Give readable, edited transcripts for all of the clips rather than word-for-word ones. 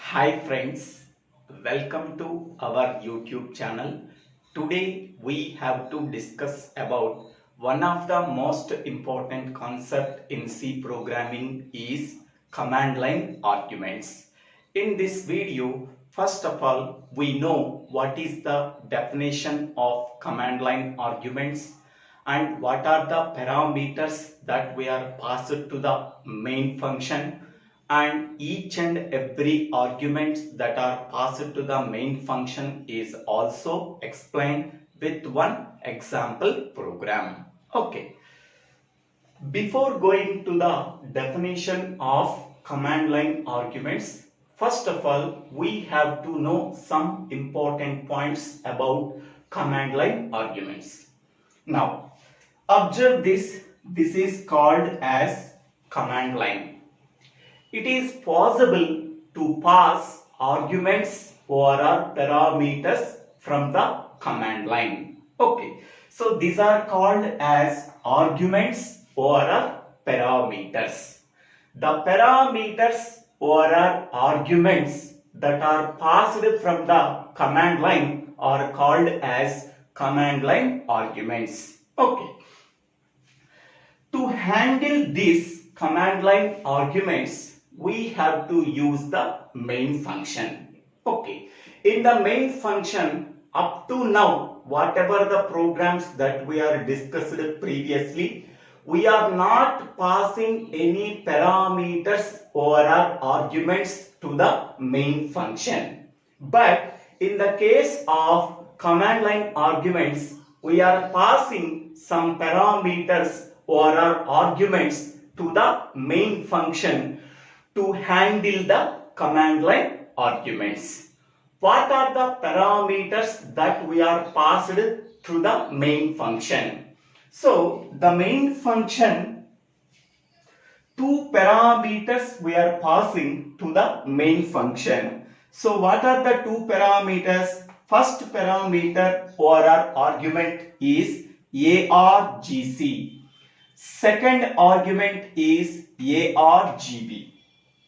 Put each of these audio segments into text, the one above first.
Hi friends, welcome to our YouTube channel. Today we have to discuss about one of the most important concept in C programming is command line arguments. In this video, first of all, we know what is the definition of command line arguments and what are the parameters that we are passed to the main function, and each and every arguments that are passed to the main function is also explained with one example program. Okay, before going to the definition of command line arguments, first of all we have to know some important points about command line arguments. Now observe this is called as command line. It is possible to pass arguments or parameters from the command line. Okay, so these are called as arguments or parameters. The parameters or arguments that are passed from the command line are called as command line arguments. Okay, to handle these command line arguments, we have to use the main function. Okay, in the main function, up to now, whatever the programs that we are discussed previously, we are not passing any parameters or arguments to the main function. But in the case of command line arguments, we are passing some parameters or arguments to the main function to handle the command line arguments. What are the parameters that we are passed through the main function? So the main function, two parameters we are passing to the main function. So what are the two parameters? First parameter or argument is argc. Second argument is argb.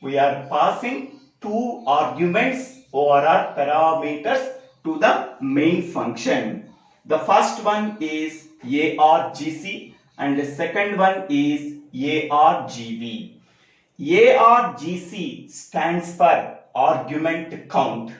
We are passing two arguments or parameters to the main function. The first one is argc and the second one is argb. Argc stands for argument count.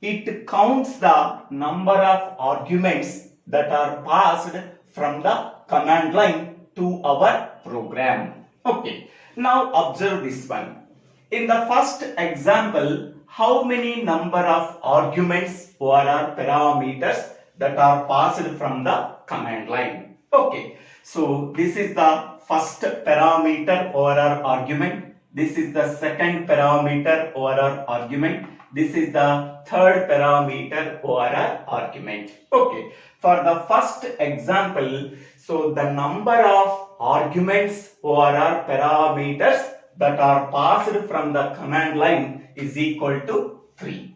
It counts the number of arguments that are passed from the command line to our program. Okay, now observe this one. In the first example, how many number of arguments or parameters that are passed from the command line? Okay, so this is the first parameter or argument. This is the second parameter or argument. This is the third parameter or argument. Okay, for the first example, so the number of arguments or parameters that are passed from the command line is equal to 3.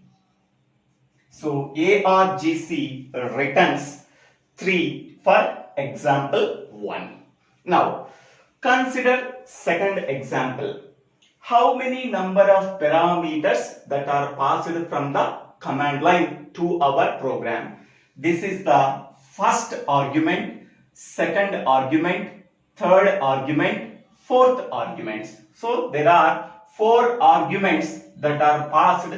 So argc returns 3 for example 1. Now consider second example. How many number of parameters that are passed from the command line to our program? This is the first argument, second argument, third argument, fourth arguments. So there are 4 arguments that are passed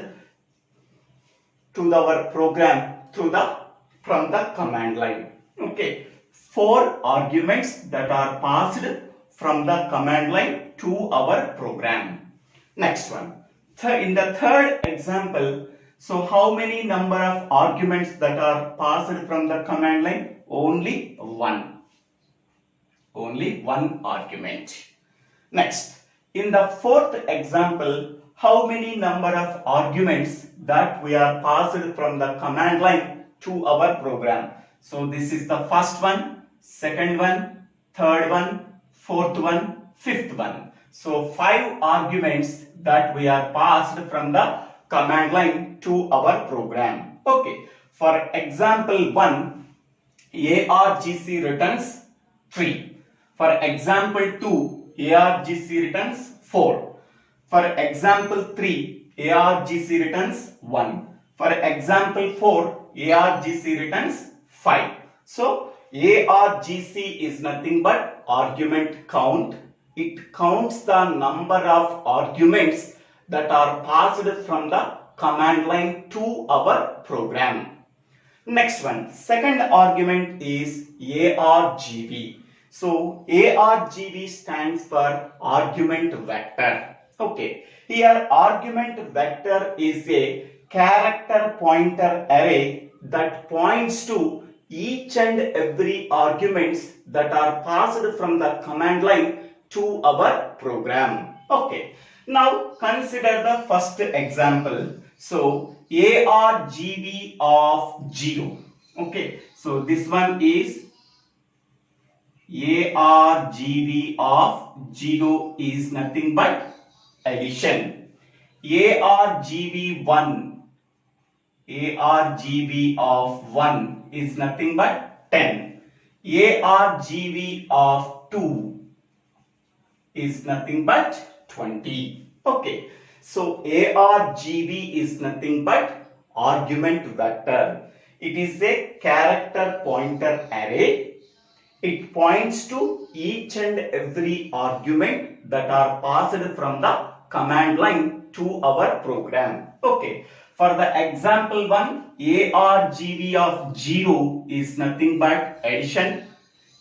to our program from the command line. Okay, 4 arguments that are passed from the command line to our program. Next one. In the third example, so how many number of arguments that are passed from the command line? Only one. Only one argument. Next, in the fourth example, how many number of arguments that we are passed from the command line to our program? So this is the first one, second one, third one, fourth one, fifth one. So 5 arguments that we are passed from the command line to our program. Okay, for example 1, argc returns 3. For example 2, argc returns 4. For example 3, argc returns 1. For example 4, argc returns 5. So argc is nothing but argument count. It counts the number of arguments that are passed from the command line to our program. Next one, second argument is argv. So argv stands for argument vector. Okay, here argument vector is a character pointer array that points to each and every arguments that are passed from the command line to our program. Okay, now consider the first example. So argv of 0. Okay, so this one is argv of 0 is nothing but addition. argv1 of 1 is nothing but 10. argv of 2 is nothing but 20. Okay, so argv is nothing but argument vector. It is a character pointer array. It points to each and every argument that are passed from the command line to our program. Okay, for the example 1, argv of 0 is nothing but addition.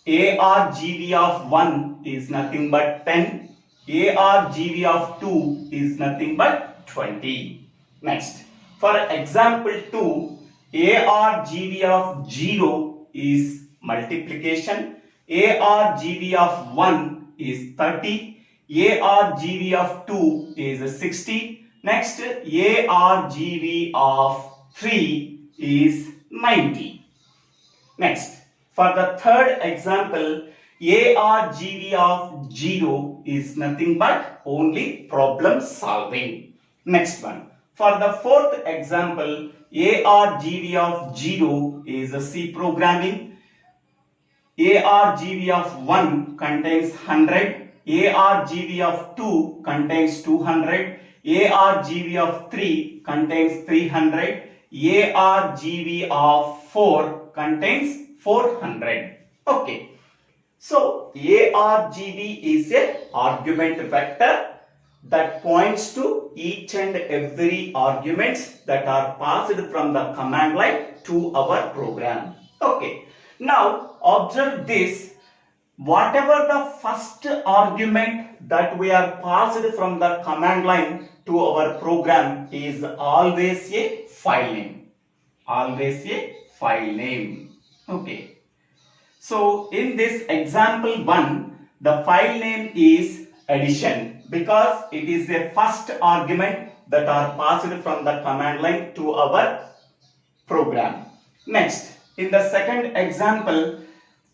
argv of 1 is nothing but 10. argv of 2 is nothing but 20. Next, for example 2, argv of 0 is multiplication. argv of 1 is 30. argv of 2 is 60. Next, argv of 3 is 90. Next, for the third example, argv of 0 is nothing but only problem solving. Next one, for the fourth example, argv of 0 is C programming. argv of 1 contains 100. argv of 2 contains 200. argv of 3 contains 300. argv of 4 contains 400. Okay, so argv is a argument vector that points to each and every arguments that are passed from the command line to our program. Okay, now observe this. Whatever the first argument that we are passed from the command line to our program is always a file name. Always a file name. Okay, so in this example 1, the file name is addition because it is the first argument that are passed from the command line to our program. Next, in the second example,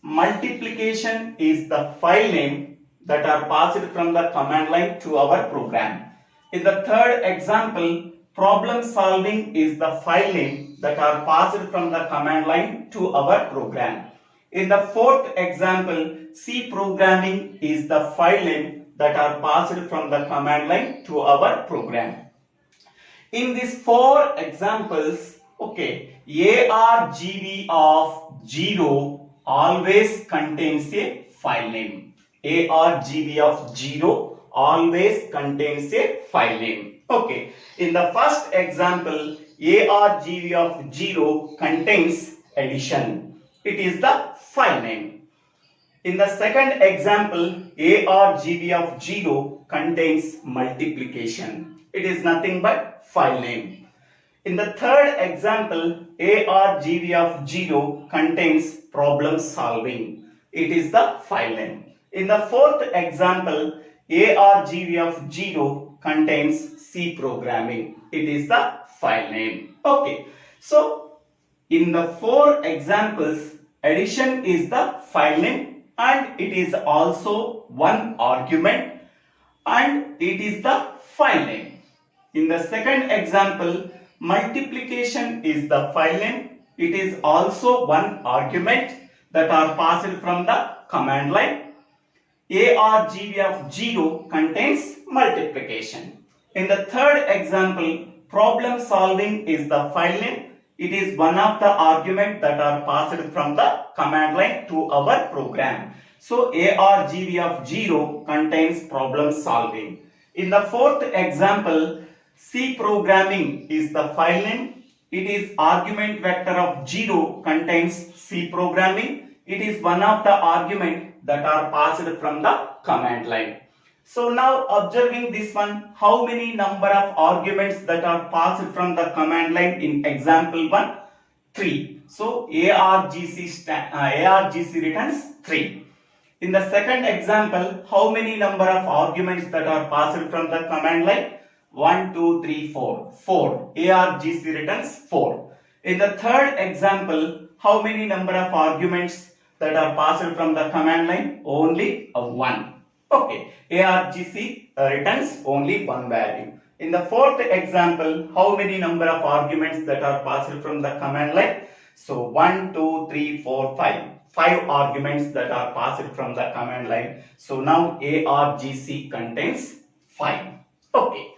multiplication is the file name that are passed from the command line to our program. In the third example, problem solving is the file name that are passed from the command line to our program. In the fourth example, C programming is the file name that are passed from the command line to our program. In these four examples, okay, argv of 0 always contains a file name. argv of 0 always contains a file name. Okay, in the first example, argv of 0 contains addition. It is the file name. In the second example, argv of 0 contains multiplication. It is nothing but file name. In the third example, argv of 0 contains problem solving. It is the file name. In the fourth example, argv of 0 contains C programming. It is the file name. Okay, so in the four examples, addition is the file name and it is also one argument and it is the file name. In the second example, multiplication is the file name. It is also one argument that are passed from the command line. argv of 0 contains multiplication. In the third example, problem solving is the file name. It is one of the arguments that are passed from the command line to our program. So argv of 0 contains problem solving. In the fourth example, C programming is the file name. It is argument vector of 0 contains C programming. It is one of the arguments that are passed from the command line. So now observing this one, how many number of arguments that are passed from the command line in example 1? 3. So argc returns 3. In the second example, how many number of arguments that are passed from the command line? 1, 2, 3, 4. 4. argc returns 4. In the third example, how many number of arguments that are passed from the command line? Only 1. Okay, argc returns only one value. In the fourth example, how many number of arguments that are passed from the command line? So 1, 2, 3, 4, 5. 5 arguments that are passed from the command line. So now argc contains 5. Okay.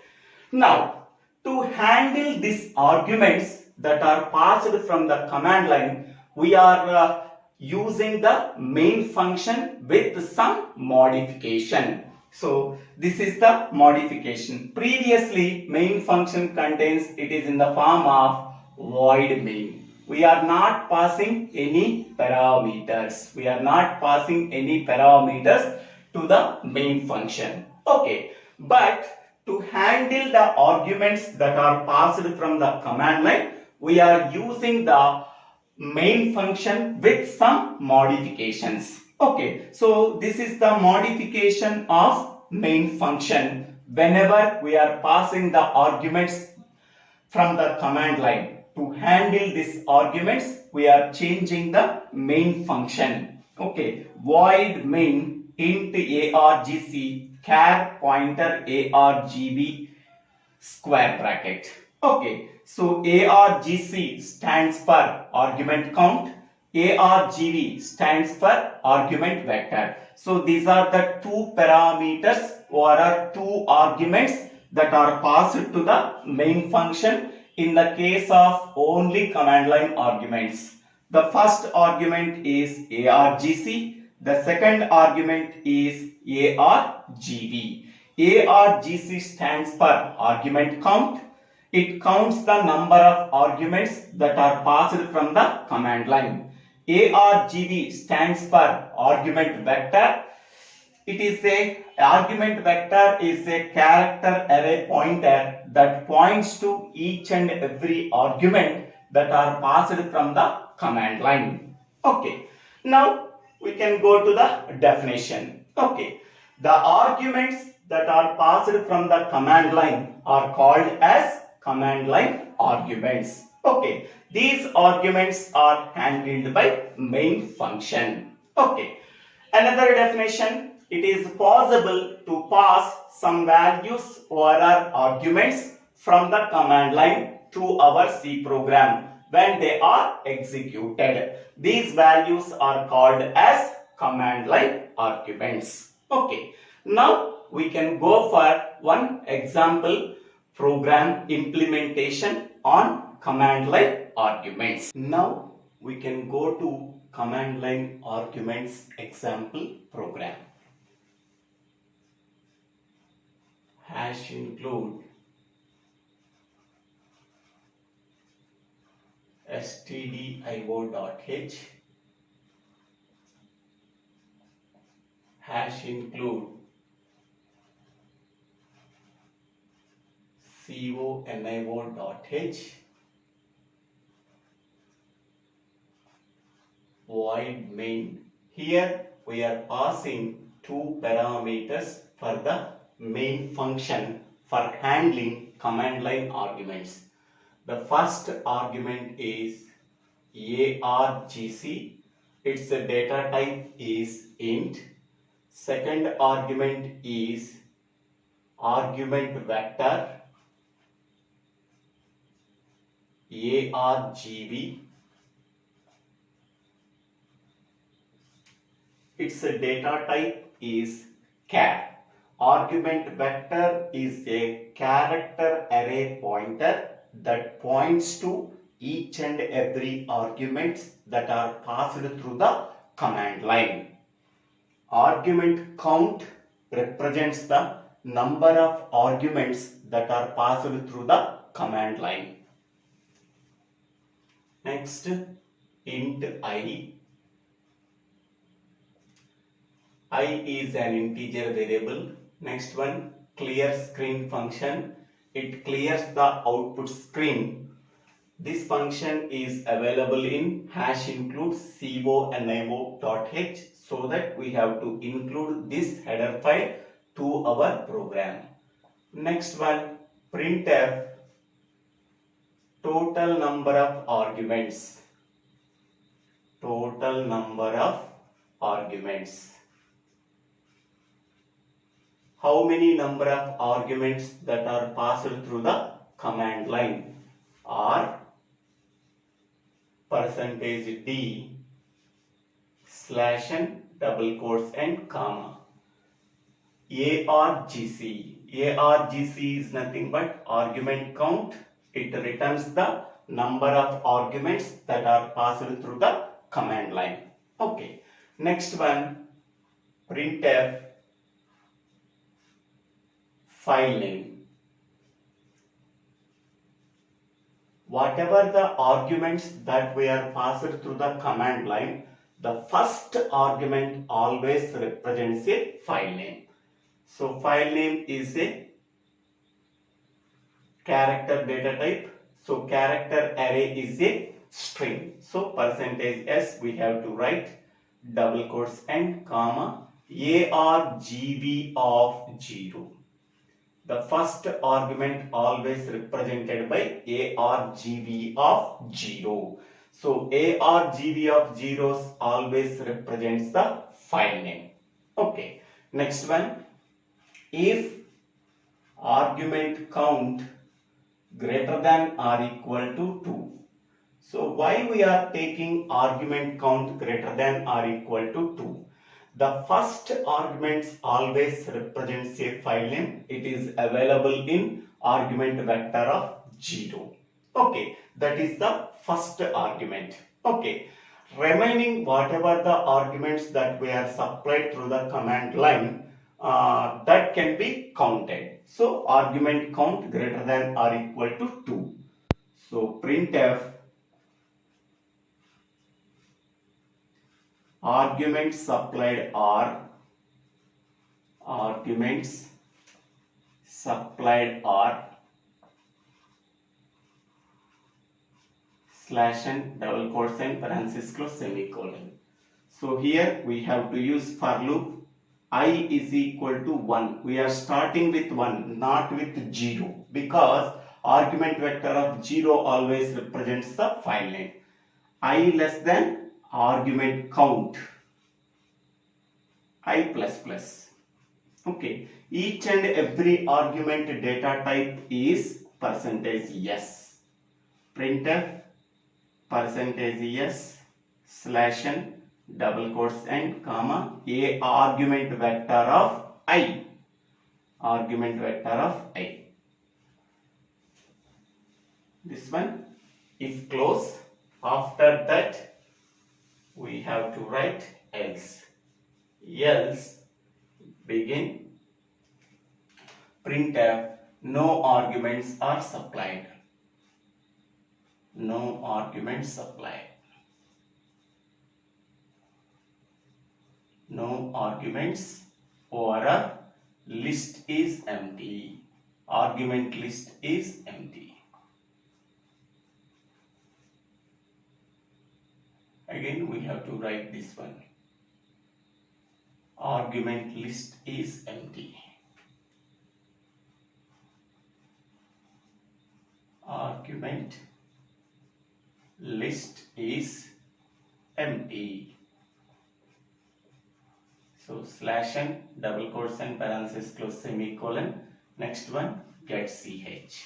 Now, to handle these arguments that are passed from the command line, we are using the main function with some modification. So this is the modification. Previously, main function contains, it is in the form of void main. We are not passing any parameters. We are not passing any parameters to the main function. Okay, but to handle the arguments that are passed from the command line, we are using the main function with some modifications. Okay, so this is the modification of main function. Whenever we are passing the arguments from the command line, to handle these arguments, we are changing the main function. Okay, void main int argc char pointer argv square bracket. Okay, so argc stands for argument count, argv stands for argument vector. So these are the two parameters or two arguments that are passed to the main function in the case of only command line arguments. The first argument is argc, the second argument is argv. argc stands for argument count. It counts the number of arguments that are passed from the command line. argv stands for argument vector. It is a argument vector is a character array pointer that points to each and every argument that are passed from the command line. Okay, now we can go to the definition. Okay, the arguments that are passed from the command line are called as command line arguments. Okay, these arguments are handled by main function. Okay, another definition, it is possible to pass some values or arguments from the command line to our C program when they are executed. These values are called as command line arguments. Okay, now we can go for one example program implementation on command line arguments. Now we can go to command line arguments example program. Hash include stdio.h, hash include conio.h, void main. Here we are passing two parameters for the main function for handling command line arguments. The first argument is argc, its data type is int. Second argument is argument vector argv, its data type is char. Argument vector is a character array pointer that points to each and every arguments that are passed through the command line. Argument count represents the number of arguments that are passed through the command line. Next, int I. I is an integer variable. Next one, clear screen function. It clears the output screen. This function is available in hash include conio.h, so that we have to include this header file to our program. Next one, printf total number of arguments. Total number of arguments. How many number of arguments that are passed through the command line are %d /n double quotes and comma. ARGC. ARGC is nothing but argument count. It returns the number of arguments that are passed through the command line. Okay. Next one, printf file name. Whatever the arguments that we are passed through the command line, the first argument always represents a file name. So file name is a character data type. So character array is a string. So %s we have to write double quotes and comma argv of 0. The first argument always represented by argv of 0. So argv of 0 always represents the file name. Okay. Next one, if argument count greater than or equal to 2. So why we are taking argument count greater than or equal to 2? The first argument always represents a file name. It is available in argument vector of 0. Okay, that is the first argument. Okay, remaining whatever the arguments that we are supplied through the command line, that can be counted. So argument count greater than or equal to 2. So printf arguments supplied are /n double quotes and parenthesis close semicolon. So here we have to use for loop. I is equal to 1. We are starting with 1, not with 0, because argument vector of 0 always represents the file name. I less than argument count I plus. Okay, each and every argument data type is %s. Printf %s /n double quotes and comma a argument vector of I. Argument vector of I. This one, if close, after that we have to write else. Else begin printf no arguments are supplied. No arguments supplied. No arguments, or list is empty. Argument list is empty. Again we have to write this one. Argument list is empty. Argument list is empty. So /n double quotes and parenthesis close semicolon. Next one, get ch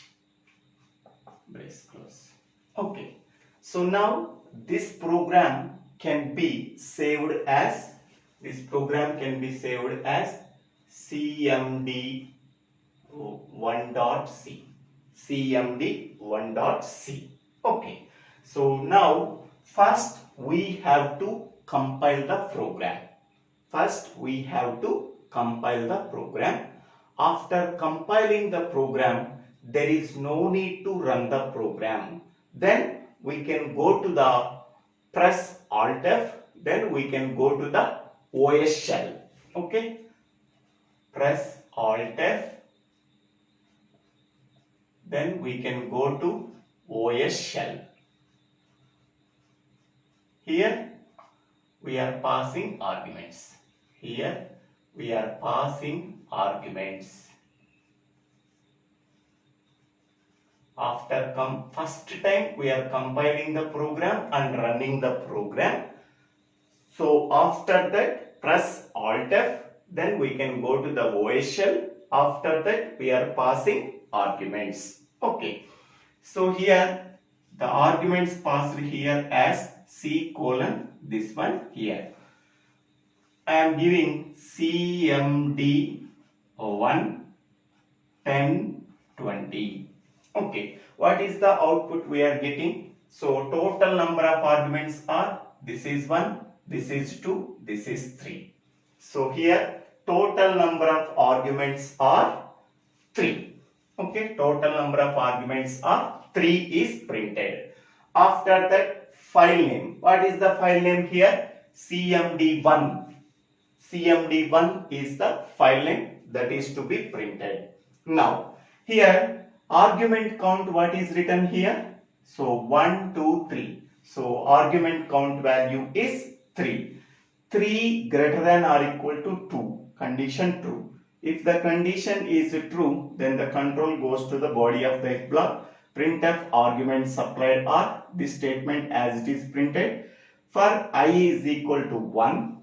brace close. Okay. So now this program can be saved as cmd1.c, cmd1.c. Okay, so now first we have to compile the program. First we have to compile the program. After compiling the program, there is no need to run the program. Then we can go to the press Alt F, then we can go to the OS shell. Okay, press Alt F, then we can go to OS shell. Here we are passing arguments. Here we are passing arguments. After first time we are compiling the program and running the program. So after that press Alt F, then we can go to the OS shell. After that we are passing arguments. Okay. So here the arguments passed here as C colon this one here. I am giving CMD 1, 10, 20. Okay, what is the output we are getting? So total number of arguments are, this is 1, this is 2, this is 3. So here total number of arguments are 3. Okay, total number of arguments are 3 is printed. After that file name, what is the file name here? CMD1. CMD1 is the file name that is to be printed. Now here argument count, what is written here? So 1, 2, 3. So argument count value is 3. 3 greater than or equal to 2. Condition true. If the condition is true, then the control goes to the body of the if block. Printf argument supplied are this statement as it is printed. For I is equal to 1,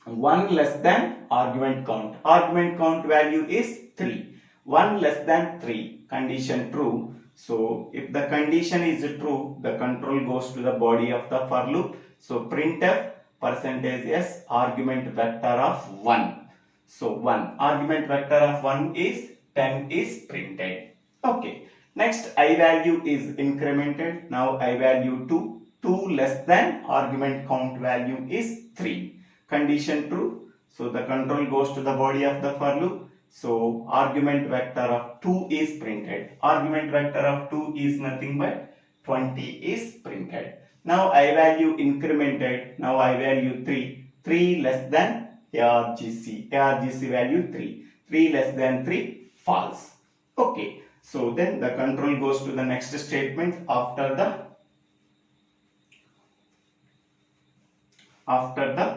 1 less than argument count. Argument count value is 3. 1 less than 3. Condition true. So if the condition is true, the control goes to the body of the for loop. So printf percentage s argument vector of 1. So 1 argument vector of 1 is 10 is printed. Okay. Next I value is incremented. Now I value 2. 2 less than argument count value is 3. Condition true. So the control goes to the body of the for loop. So argument vector of 2 is printed. Argument vector of 2 is nothing but 20 is printed. Now I value incremented. Now I value 3. 3 less than ARGC. ARGC value 3. 3 less than 3 false. Okay. So then the control goes to the next statement after the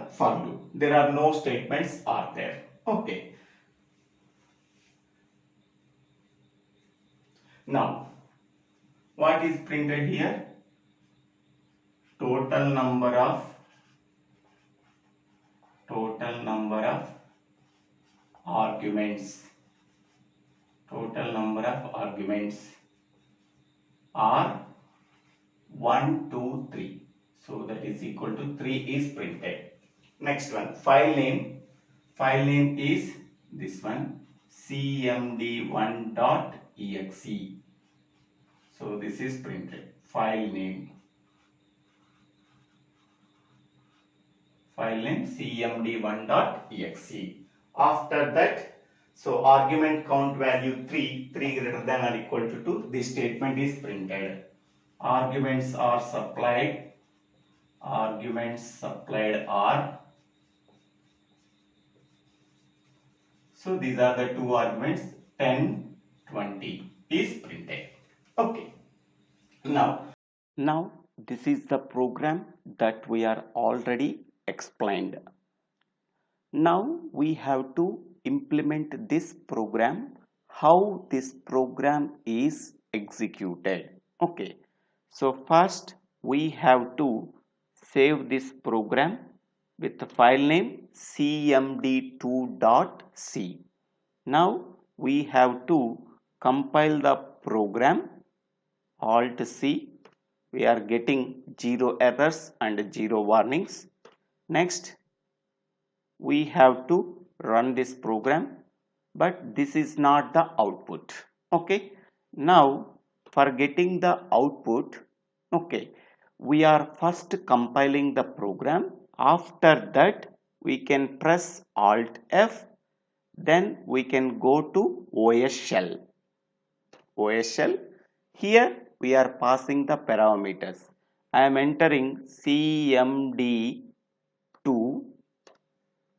for loop. There are no statements are there. Okay. Now what is printed here? Total number of arguments. Total number of arguments are 1, 2, 3. So that is equal to 3 is printed. Next one, file name. File name is this one, cmd1.exe. So this is printed. File name. File name cmd1.exe. After that, so argument count value 3, 3 greater than or equal to 2. This statement is printed. Arguments are supplied. Arguments supplied are. So these are the two arguments, 10, 20 is printed. Okay. Now this is the program that we are already explained. Now we have to implement this program, how this program is executed. Okay. So first we have to save this program with the file name cmd2.c. Now we have to compile the program. Alt C. We are getting 0 errors and 0 warnings. Next we have to run this program. but this is not the output. Okay, now for getting the output, okay, we are first compiling the program. After that we can press alt F, then we can go to OS shell. Here we are passing the parameters. I am entering cmd to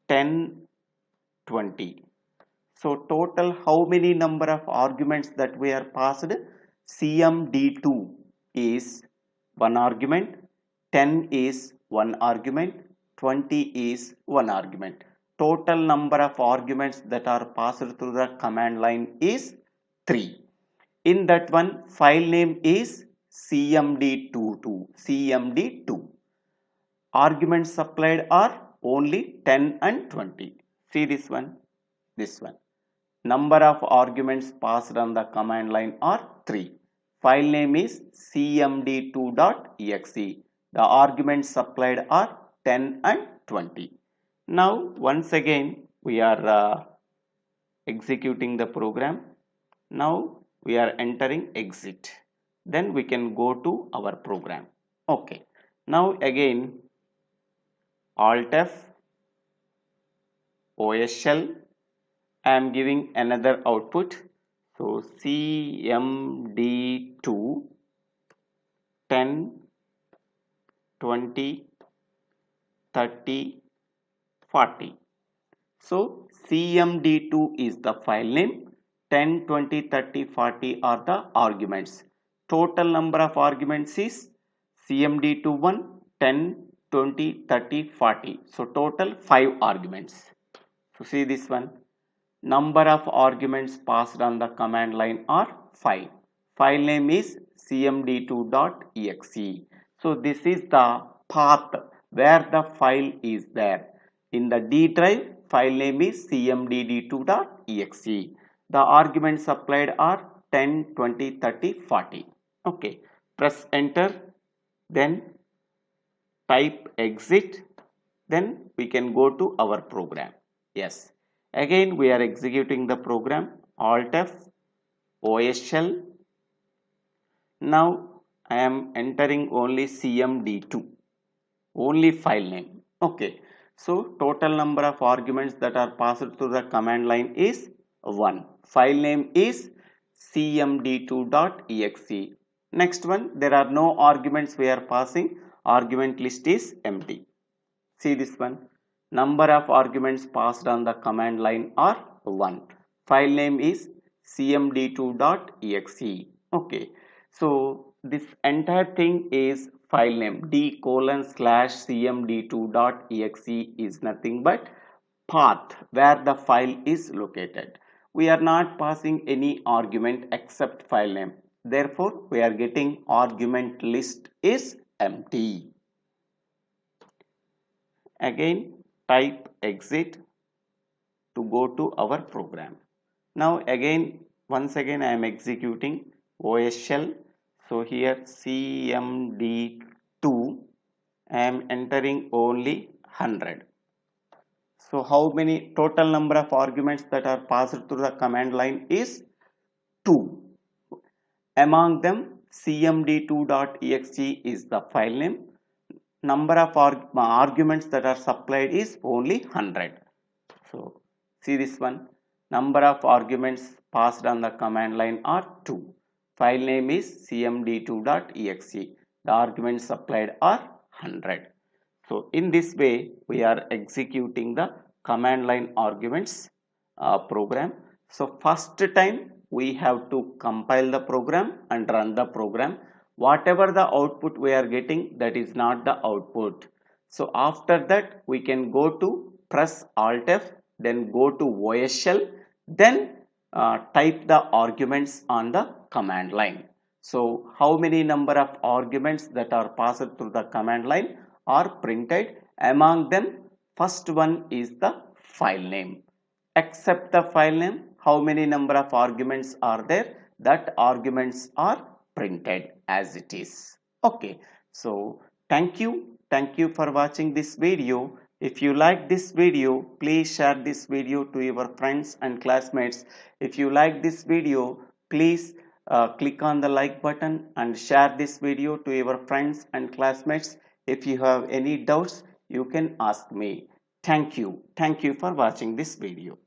10 20. So total how many number of arguments that we are passed? cmd2 is one argument, 10 is one argument, 20 is one argument. Total number of arguments that are passed through the command line is 3. In that one, file name is cmd2. Arguments supplied are only 10 and 20. See this one, this one. Number of arguments passed on the command line are 3. File name is cmd2.exe. The arguments supplied are 10 and 20. Now once again we are executing the program. Now we are entering exit. Then we can go to our program. Okay. Now again alt F, OS shell. I am giving another output. So cmd2 10 20 30 40. So cmd2 is the file name, 10 20 30 40 are the arguments. Total number of arguments is cmd2 1 10 20 30 40. So total 5 arguments. So see this one. Number of arguments passed on the command line are 5. File name is cmd2.exe. So this is the path where the file is there. In the D drive, file name is cmdd2.exe. The arguments supplied are 10, 20, 30, 40. Okay, press enter, then type exit, then we can go to our program. Yes. Again we are executing the program. Alt F, OS shell. Now I am entering only cmd2, only file name. Okay, so total number of arguments that are passed through the command line is 1. File name is cmd2.exe. Next one, there are no arguments we are passing. Argument list is empty. See this one. Number of arguments passed on the command line are 1. File name is cmd2.exe. Okay, so this entire thing is file name. d:/cmd2.exe is nothing but path where the file is located. We are not passing any argument except file name. Therefore we are getting argument list is empty. Again type exit to go to our program. Now again once again I am executing OS shell. So here cmd2 I am entering only 100. So how many total number of arguments that are passed through the command line is 2. Among them cmd2.exe is the file name. Number of arguments that are supplied is only 100. So see this one. Number of arguments passed on the command line are 2. File name is cmd2.exe. The arguments supplied are 100. So in this way we are executing the command line arguments program. So first time we have to compile the program and run the program. Whatever the output we are getting, that is not the output. So after that we can go to press alt F, then go to OS shell, then type the arguments on the command line. So how many number of arguments that are passed through the command line are printed? Among them first one is the file name. Except the file name, how many number of arguments are there? That arguments are printed as it is. Okay, so thank you for watching this video. If you like this video, please share this video to your friends and classmates. If you like this video, please click on the like button and share this video to your friends and classmates. If you have any doubts, you can ask me. Thank you. Thank you for watching this video.